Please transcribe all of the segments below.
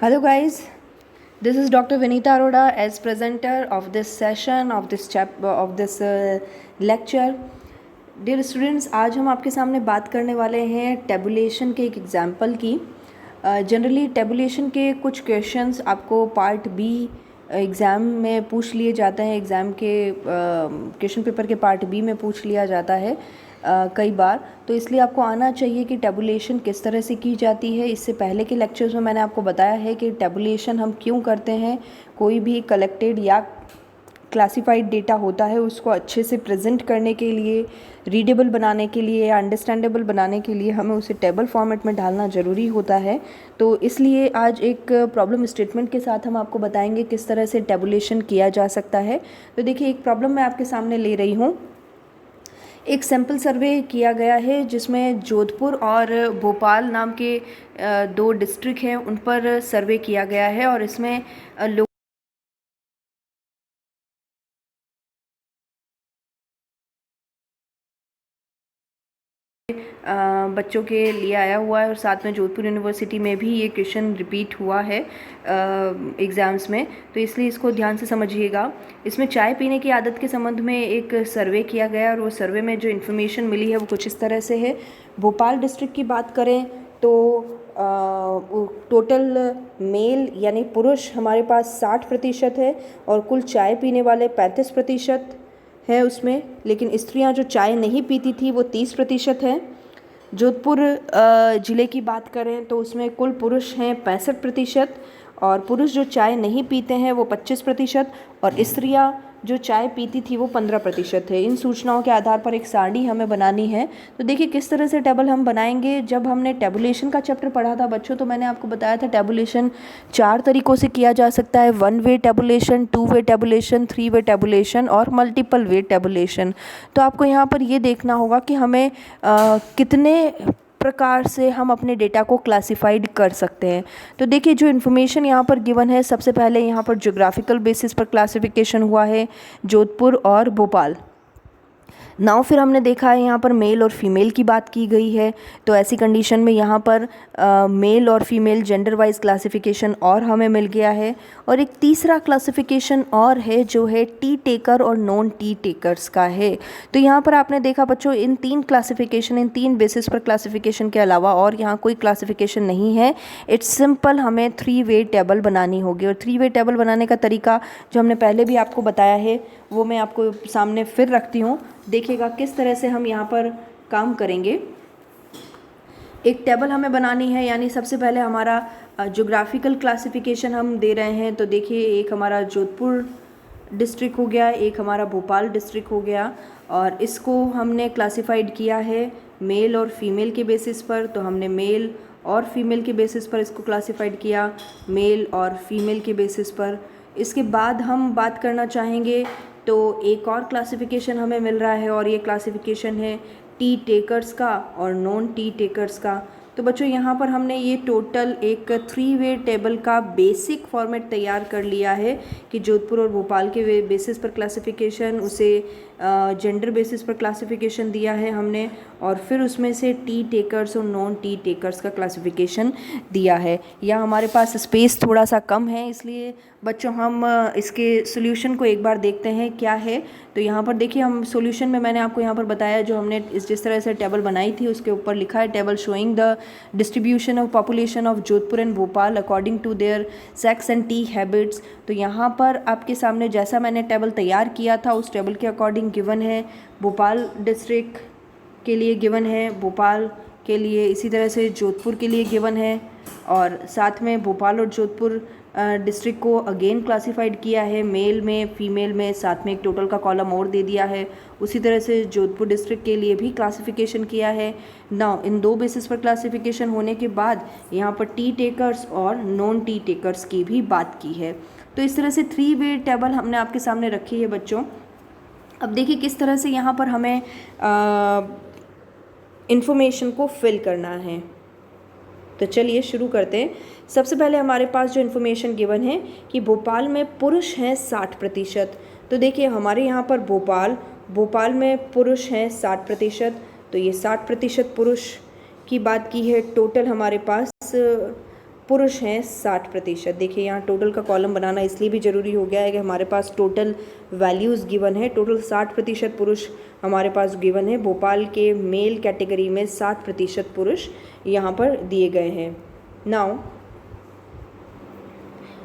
Hello guys, this is Dr. Vinita Arora as presenter of this session of this lecture. Dear students, आज हम आपके सामने बात करने वाले हैं टेबुलेशन के एक एग्जाम्पल की. जनरली टेबुलेशन के कुछ क्वेश्चंस आपको पार्ट बी एग्ज़ाम में पूछ लिए जाते हैं. एग्ज़ाम के क्वेश्चन पेपर के पार्ट बी में पूछ लिया जाता है कई बार. तो इसलिए आपको आना चाहिए कि टेबुलेशन किस तरह से की जाती है. इससे पहले के लेक्चर्स में मैंने आपको बताया है कि टेबुलेशन हम क्यों करते हैं. कोई भी कलेक्टेड या क्लासिफाइड डेटा होता है उसको अच्छे से प्रेजेंट करने के लिए, रीडेबल बनाने के लिए या अंडरस्टैंडेबल बनाने के लिए हमें उसे टेबल फॉर्मेट में डालना ज़रूरी होता है. तो इसलिए आज एक प्रॉब्लम स्टेटमेंट के साथ हम आपको बताएंगे किस तरह से टेबुलेशन किया जा सकता है. तो देखिए, एक प्रॉब्लम मैं आपके सामने ले रही हूँ. एक सैम्पल सर्वे किया गया है जिसमें जोधपुर और भोपाल नाम के दो डिस्ट्रिक्ट हैं, उन पर सर्वे किया गया है. और इसमें लोग बच्चों के लिए आया हुआ है और साथ में जोधपुर यूनिवर्सिटी में भी ये क्वेश्चन रिपीट हुआ है एग्ज़ाम्स में. तो इसलिए इसको ध्यान से समझिएगा. इसमें चाय पीने की आदत के संबंध में एक सर्वे किया गया और वो सर्वे में जो इन्फॉर्मेशन मिली है वो कुछ इस तरह से है. भोपाल डिस्ट्रिक्ट की बात करें तो टोटल मेल यानी पुरुष हमारे पास 60% है और कुल चाय पीने वाले 35% है उसमें. लेकिन स्त्रियां जो चाय नहीं पीती थी वो 30% है. जोधपुर ज़िले की बात करें तो उसमें कुल पुरुष हैं 65% और पुरुष जो चाय नहीं पीते हैं वो 25% और स्त्रियां जो चाय पीती थी वो 15% है. इन सूचनाओं के आधार पर एक सारणी हमें बनानी है. तो देखिए किस तरह से टेबल हम बनाएंगे. जब हमने टेबुलेशन का चैप्टर पढ़ा था बच्चों तो मैंने आपको बताया था टेबुलेशन 4 तरीक़ों से किया जा सकता है. 1 वे टेबुलेशन, 2 वे टेबुलेशन, 3 वे टेबुलेशन और मल्टीपल वे टेबुलेशन. तो आपको यहाँ पर ये देखना होगा कि हमें कितने प्रकार से हम अपने डेटा को क्लासिफाइड कर सकते हैं. तो देखिए जो इन्फॉर्मेशन यहाँ पर गिवन है, सबसे पहले यहाँ पर ज्योग्राफिकल बेसिस पर क्लासिफिकेशन हुआ है जोधपुर और भोपाल. नाउ फिर हमने देखा है यहाँ पर मेल और फीमेल की बात की गई है. तो ऐसी कंडीशन में यहाँ पर मेल और फीमेल जेंडर वाइज क्लासिफिकेशन और हमें मिल गया है. और एक तीसरा क्लासिफिकेशन और है जो है टी टेकर और नॉन टी टेकर्स का है. तो यहाँ पर आपने देखा बच्चों, इन 3 क्लासिफिकेशन, इन 3 बेसिस पर क्लासिफिकेशन के अलावा और यहाँ कोई क्लासिफिकेशन नहीं है. इट्स सिंपल, हमें 3 वे टेबल बनानी होगी. और 3 वे टेबल बनाने का तरीका जो हमने पहले भी आपको बताया है वो मैं आपको सामने फिर रखती हूँ. देखिएगा किस तरह से हम यहाँ पर काम करेंगे. एक टेबल हमें बनानी है, यानी सबसे पहले हमारा ज्योग्राफिकल क्लासिफिकेशन हम दे रहे हैं. तो देखिए, एक हमारा जोधपुर डिस्ट्रिक्ट हो गया, एक हमारा भोपाल डिस्ट्रिक्ट हो गया और इसको हमने क्लासिफाइड किया है मेल और फीमेल के बेसिस पर. तो हमने मेल और फीमेल के बेसिस पर इसको क्लासिफाइड किया, मेल और फीमेल के बेसिस पर. इसके बाद हम बात करना चाहेंगे तो एक और क्लासिफिकेशन हमें मिल रहा है और ये क्लासिफिकेशन है टी टेकर्स का और नॉन टी टेकर्स का. तो बच्चों यहाँ पर हमने ये टोटल एक 3 वे टेबल का बेसिक फॉर्मेट तैयार कर लिया है कि जोधपुर और भोपाल के बेसिस पर क्लासिफिकेशन, उसे जेंडर बेसिस पर क्लासिफिकेशन दिया है हमने और फिर उसमें से टी टेकर्स और नॉन टी टेकर्स का क्लासिफिकेशन दिया है. या हमारे पास स्पेस थोड़ा सा कम है, इसलिए बच्चों हम इसके सॉल्यूशन को एक बार देखते हैं क्या है. तो यहाँ पर देखिए, हम सॉल्यूशन में मैंने आपको यहाँ पर बताया जो हमने जिस तरह से टेबल बनाई थी उसके ऊपर लिखा है table showing the distribution of population of Jodhpur and Bhopal according to their sex and tea habits. तो यहाँ पर आपके सामने जैसा मैंने टेबल तैयार किया था उस टेबल के अकॉर्डिंग गिवन है. भोपाल डिस्ट्रिक्ट के लिए गिवन है, भोपाल के लिए, इसी तरह से जोधपुर के लिए गिवन है और साथ में भोपाल और जोधपुर डिस्ट्रिक्ट को अगेन क्लासिफाइड किया है मेल में, फीमेल में, साथ में एक टोटल का कॉलम और दे दिया है. उसी तरह से जोधपुर डिस्ट्रिक्ट के लिए भी क्लासिफिकेशन किया है. नाउ इन 2 बेसिस पर क्लासिफिकेशन होने के बाद यहाँ पर टी टेकर्स और नॉन टी टेकर्स की भी बात की है. तो इस तरह से 3 वे टेबल हमने आपके सामने रखी है बच्चों. अब देखिए किस तरह से यहाँ पर हमें इंफॉर्मेशन को फिल करना है. तो चलिए शुरू करते हैं. सबसे पहले हमारे पास जो इन्फॉर्मेशन गिवन है कि भोपाल में पुरुष हैं 60%. तो देखिए हमारे यहाँ पर भोपाल में पुरुष हैं 60%. तो ये 60% पुरुष की बात की है. टोटल हमारे पास पुरुष हैं 60%। देखिए यहाँ टोटल का कॉलम बनाना इसलिए भी ज़रूरी हो गया है कि हमारे पास टोटल वैल्यूज़ गिवन है। टोटल 60% पुरुष हमारे पास गिवन है। भोपाल के मेल कैटेगरी में 60% पुरुष यहाँ पर दिए गए हैं। नाउ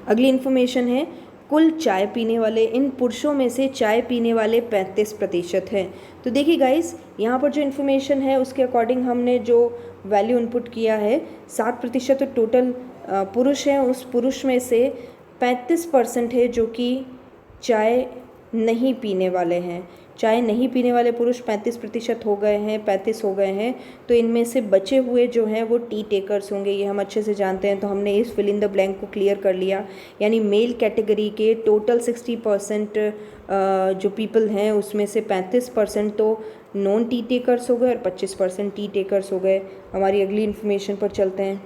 अगली इन्फॉर्मेशन है, कुल चाय पीने वाले, इन पुरुषों में से चाय पीने वाले 35% हैं। तो देखिए गाइस, यहाँ पर जो इन्फॉर्मेशन है उसके अकॉर्डिंग हमने जो वैल्यू इनपुट किया है 60% तो टोटल पुरुष हैं। उस पुरुष में से 35% है जो कि चाय नहीं पीने वाले हैं। चाय नहीं पीने वाले पुरुष 35% हो गए हैं, 35 हो गए हैं। तो इनमें से बचे हुए जो हैं वो टी टेकर्स होंगे, ये हम अच्छे से जानते हैं। तो हमने इस फिल इन द ब्लैंक को क्लियर कर लिया, यानी मेल कैटेगरी के टोटल 60% जो पीपल हैं उसमें से 35% तो नॉन टी टेकर्स हो गए और 25% टी टेकर्स हो गए। हमारी अगली इन्फॉर्मेशन पर चलते हैं।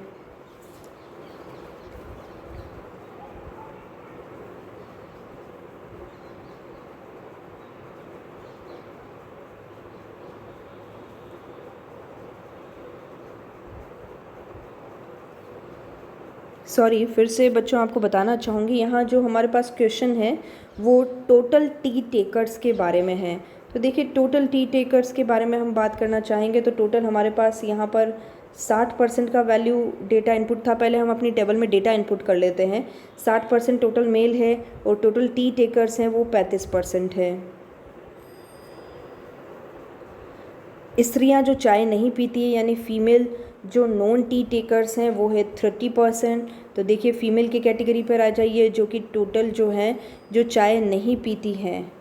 सॉरी, फिर से बच्चों आपको बताना चाहूँगी, यहाँ जो हमारे पास क्वेश्चन है वो टोटल टी टेकर्स के बारे में है। तो देखिए टोटल टी टेकर्स के बारे में हम बात करना चाहेंगे तो टोटल हमारे पास यहाँ पर 60% का वैल्यू डेटा इनपुट था। पहले हम अपनी टेबल में डेटा इनपुट कर लेते हैं। 60% टोटल मेल है और टोटल टी टेकर्स हैं वो 35% है। स्त्रियां जो चाय नहीं पीती है यानी फीमेल जो नॉन टी टेकर्स हैं वो है 30%। तो देखिए फीमेल की कैटेगरी पर आ जाइए, जो कि टोटल जो हैं जो चाय नहीं पीती हैं,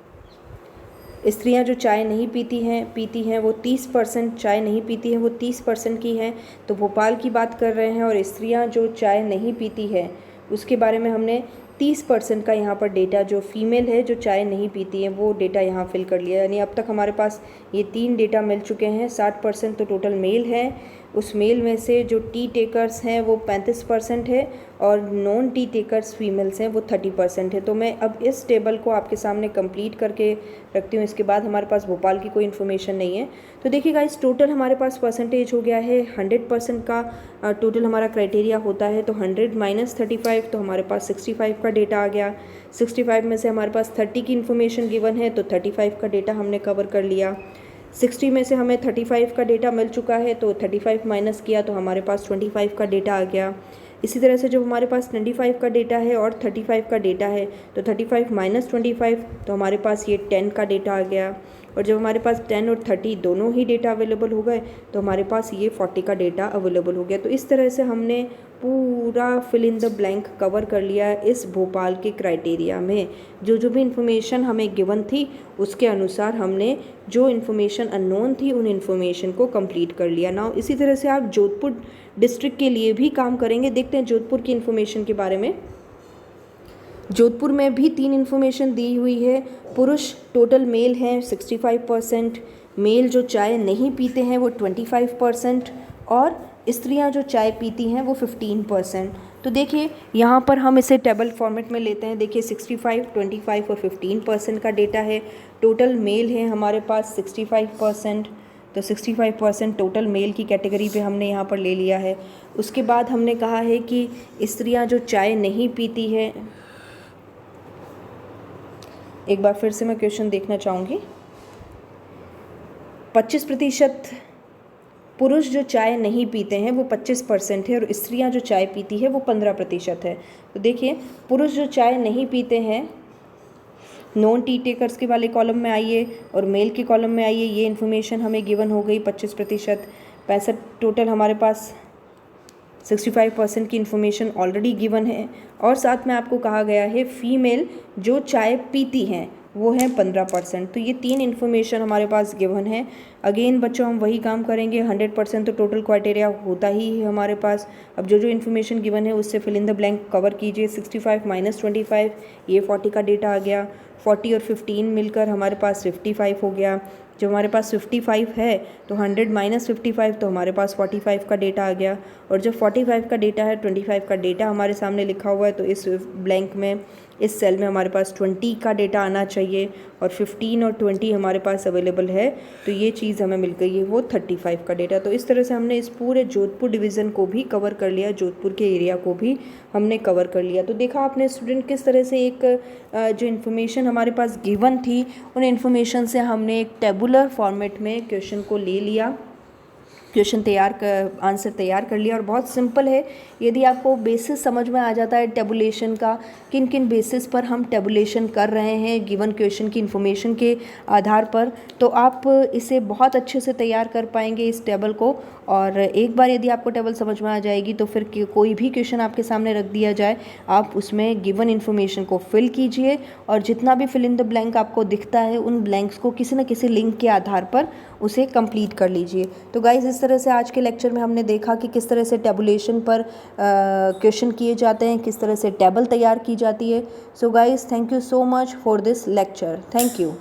स्त्रियां जो चाय नहीं पीती हैं वो 30%, चाय नहीं पीती हैं वो 30% की हैं। तो भोपाल की बात कर रहे हैं और स्त्रियां जो चाय नहीं पीती है उसके बारे में हमने 30% का यहाँ पर डेटा, जो फीमेल है जो चाय नहीं पीती है वो डेटा यहाँ फिल कर लिया। यानी अब तक हमारे पास ये 3 डेटा मिल चुके हैं। 60% तो टोटल मेल है, उस मेल में से जो टी टेकर्स हैं वो 35% है और नॉन टी टेकर्स फीमेल्स हैं वो 30% है। तो मैं अब इस टेबल को आपके सामने कंप्लीट करके रखती हूँ। इसके बाद हमारे पास भोपाल की कोई इन्फॉर्मेशन नहीं है। तो देखिए गाइस, टोटल हमारे पास परसेंटेज हो गया है 100% का टोटल हमारा क्राइटेरिया होता है। तो 100 - 35 तो हमारे पास 65 का डेटा आ गया। 65 में से हमारे पास 30 की इन्फॉर्मेशन गिवन है तो 35 का डेटा हमने कवर कर लिया। 60 में से हमें 35 का डेटा मिल चुका है तो 35 माइनस किया तो हमारे पास 25 का डेटा आ गया। इसी तरह से जब हमारे पास 25 का डेटा है और 35 का डेटा है तो 35 - 25 तो हमारे पास ये 10 का डेटा आ गया। और जब हमारे पास 10 और 30 दोनों ही डेटा अवेलेबल हो गए तो हमारे पास ये 40 का डेटा अवेलेबल हो गया। तो इस तरह से हमने पूरा fill in the blank cover कर लिया इस भोपाल के क्राइटेरिया में। जो भी इन्फॉर्मेशन हमें गिवन थी उसके अनुसार हमने जो इन्फॉर्मेशन अननोन थी उन इन्फॉर्मेशन को कंप्लीट कर लिया। नाउ इसी तरह से आप जोधपुर डिस्ट्रिक्ट के लिए भी काम करेंगे। देखते हैं जोधपुर की इन्फॉर्मेशन के बारे में। जोधपुर में भी 3 इन्फॉर्मेशन दी हुई है। पुरुष टोटल मेल हैं 65%, मेल जो चाय नहीं पीते हैं वो 25% और स्त्रियां जो चाय पीती हैं वो 15%। तो देखिए यहाँ पर हम इसे टेबल फॉर्मेट में लेते हैं। देखिए 65, 25 और 15% का डेटा है। टोटल मेल है हमारे पास 65%, तो 65% टोटल मेल की कैटेगरी पे हमने यहाँ पर ले लिया है। उसके बाद हमने कहा है कि स्त्रियां जो चाय नहीं पीती है, एक बार फिर से मैं क्वेश्चन देखना चाहूँगी। 25% पुरुष जो चाय नहीं पीते हैं वो 25% है और स्त्रियां जो चाय पीती है वो 15% है। तो देखिए पुरुष जो चाय नहीं पीते हैं नॉन टी टेकर्स के वाले कॉलम में आइए और मेल के कॉलम में आइए। ये इन्फॉर्मेशन हमें गिवन हो गई 25%। 65 टोटल हमारे पास 65% की इन्फॉर्मेशन ऑलरेडी गिवन है और साथ में आपको कहा गया है फीमेल जो चाय पीती हैं वो है 15%। तो ये 3 इन्फॉर्मेशन हमारे पास गिवन है। अगेन बच्चों हम वही काम करेंगे। 100% तो टोटल क्राइटेरिया होता ही है हमारे पास। अब जो इन्फॉर्मेशन गिवन है उससे fill in the blank cover कीजिए। 65 - 25 ये 40 का डेटा आ गया। 40 और 15 मिलकर हमारे पास 55 हो गया। जब हमारे पास 55 है तो 100 माइनस 55 तो हमारे पास 45 का डेटा आ गया। और जब 45 का डेटा है, 25 का डेटा हमारे सामने लिखा हुआ है, तो इस ब्लैंक में, इस सेल में हमारे पास 20 का डेटा आना चाहिए और 15 और 20 हमारे पास अवेलेबल है, तो ये चीज़ हमें मिल गई है वो 35 का डेटा। तो इस तरह से हमने इस पूरे जोधपुर डिवीज़न को भी कवर कर लिया, जोधपुर के एरिया को भी हमने कवर कर लिया। तो देखा आपने स्टूडेंट किस तरह से एक जो इन्फॉर्मेशन हमारे पास गिवन थी, उन इन्फॉर्मेशन से हमने एक टेबुलर फॉर्मेट में क्वेश्चन को ले लिया, क्वेश्चन आंसर तैयार कर लिया। और बहुत सिंपल है, यदि आपको बेसिस समझ में आ जाता है टेबुलेशन का, किन किन बेसिस पर हम टेबुलेशन कर रहे हैं गिवन क्वेश्चन की इन्फॉर्मेशन के आधार पर, तो आप इसे बहुत अच्छे से तैयार कर पाएंगे इस टेबल को। और एक बार यदि आपको टेबल समझ में आ जाएगी तो फिर कोई भी क्वेश्चन आपके सामने रख दिया जाए, आप उसमें गिवन इन्फॉर्मेशन को फिल कीजिए और जितना भी फिल इन द ब्लैंक आपको दिखता है, उन ब्लैंक्स को किसी न किसी लिंक के आधार पर उसे कंप्लीट कर लीजिए। तो गाइज़, इस तरह से आज के लेक्चर में हमने देखा कि किस तरह से टेबुलेशन पर क्वेश्चन किए जाते हैं, किस तरह से टेबल तैयार की जाती है। So guys, thank you so much for this lecture. Thank you.